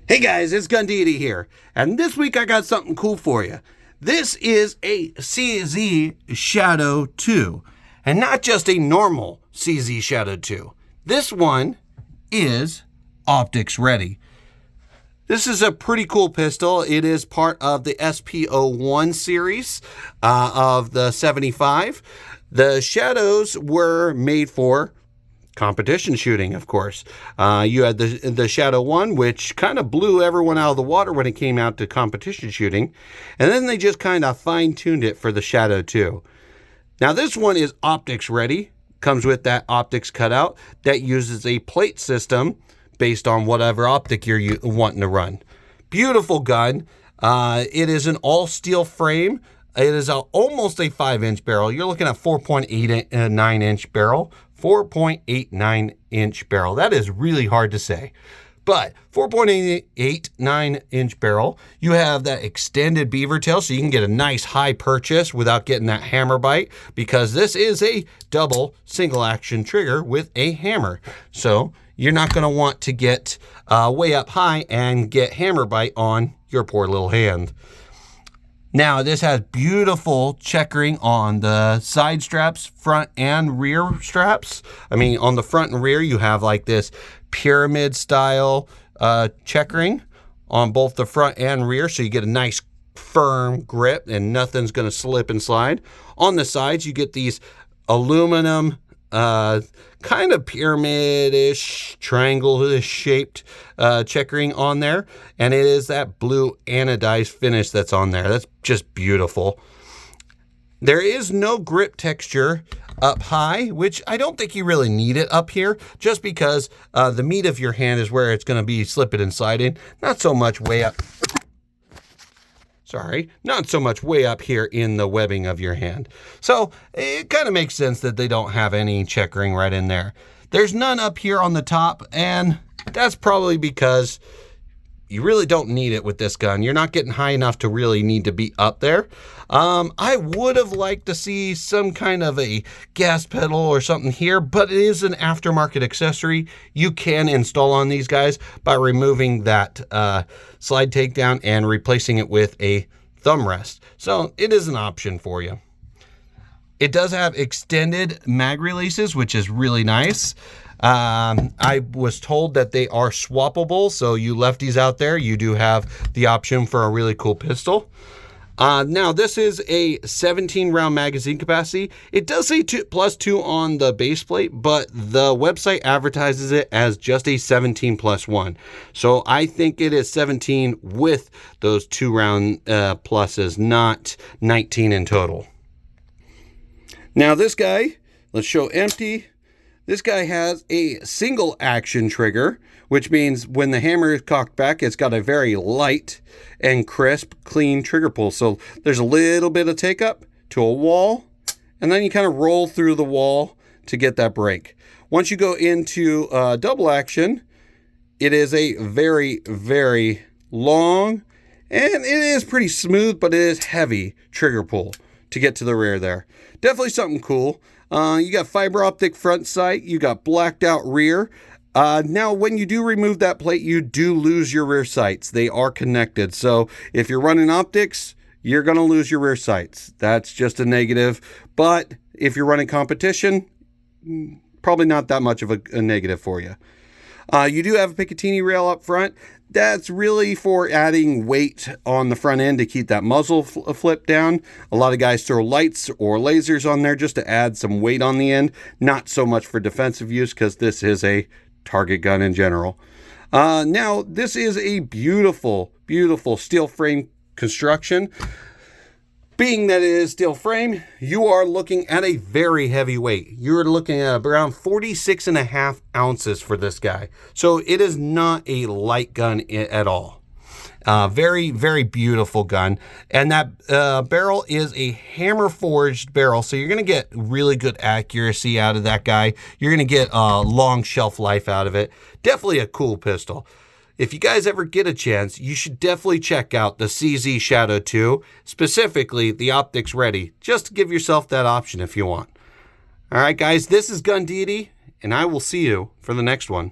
Hey guys, it's Gundidi here, and this week I got something cool for you. This is a CZ Shadow 2, and not just a normal CZ Shadow 2. This one is optics ready. This is a pretty cool pistol. It is part of the SP01 series of the 75. The Shadows were made for competition shooting, of course. You had the Shadow 1, which kind of blew everyone out of the water when it came out to competition shooting. And then they just kind of fine-tuned it for the Shadow 2. Now this one is optics ready. Comes with that optics cutout that uses a plate system based on whatever optic you're wanting to run. Beautiful gun. It is an all-steel frame. It is almost a 5-inch barrel. You're looking at 4.89-inch barrel. 4.89-inch barrel. That is really hard to say. But 4.89-inch barrel, you have that extended beaver tail, so you can get a nice high purchase without getting that hammer bite, because this is a double single action trigger with a hammer. So you're not going to want to get way up high and get hammer bite on your poor little hand. Now, this has beautiful checkering on the side straps, front and rear straps. I mean, on the front and rear, you have like this pyramid style checkering on both the front and rear. So you get a nice firm grip and nothing's going to slip and slide. On the sides, you get these aluminum kind of pyramid-ish, triangle-ish shaped checkering on there. And it is that blue anodized finish that's on there. That's just beautiful. There is no grip texture up high, which I don't think you really need it up here, just because the meat of your hand is where it's going to be slipping and sliding. Not so much way up. Not so much way up here in the webbing of your hand. So it kind of makes sense that they don't have any checkering right in there. There's none up here on the top, and that's probably because you really don't need it with this gun. You're not getting high enough to really need to be up there. I would have liked to see some kind of a gas pedal or something here, but it is an aftermarket accessory you can install on these guys by removing that slide takedown and replacing it with a thumb rest. So it is an option for you. It does have extended mag releases, which is really nice. I was told that they are swappable, so you lefties out there, you do have the option for a really cool pistol. Now, this is a 17-round magazine capacity. It does say +2 on the base plate, but the website advertises it as just a 17 +1. So I think it is 17 with those 2-round pluses, not 19 in total. Now, this guy, let's show empty. This guy has a single action trigger, which means when the hammer is cocked back, it's got a very light and crisp, clean trigger pull. So there's a little bit of take up to a wall, and then you kind of roll through the wall to get that break. Once you go into double action, it is a very, very long, and it is pretty smooth, but it is heavy trigger pull to get to the rear there. Definitely something cool. You got fiber optic front sight. You got blacked out rear. Now, when you do remove that plate, you do lose your rear sights. They are connected. So if you're running optics, you're going to lose your rear sights. That's just a negative. But if you're running competition, probably not that much of a negative for you. You do have a Picatinny rail up front. That's really for adding weight on the front end to keep that muzzle flip down. A lot of guys throw lights or lasers on there just to add some weight on the end. Not so much for defensive use, because this is a target gun in general. Now, this is a beautiful, beautiful steel frame construction. Being that it is steel frame, you are looking at a very heavy weight. You're looking at around 46.5 ounces for this guy. So it is not a light gun at all. Very, very beautiful gun. And that barrel is a hammer forged barrel. So you're going to get really good accuracy out of that guy. You're going to get a long shelf life out of it. Definitely a cool pistol. If you guys ever get a chance, you should definitely check out the CZ Shadow 2, specifically the optics ready, just to give yourself that option if you want. All right, guys, this is Gundidi, and I will see you for the next one.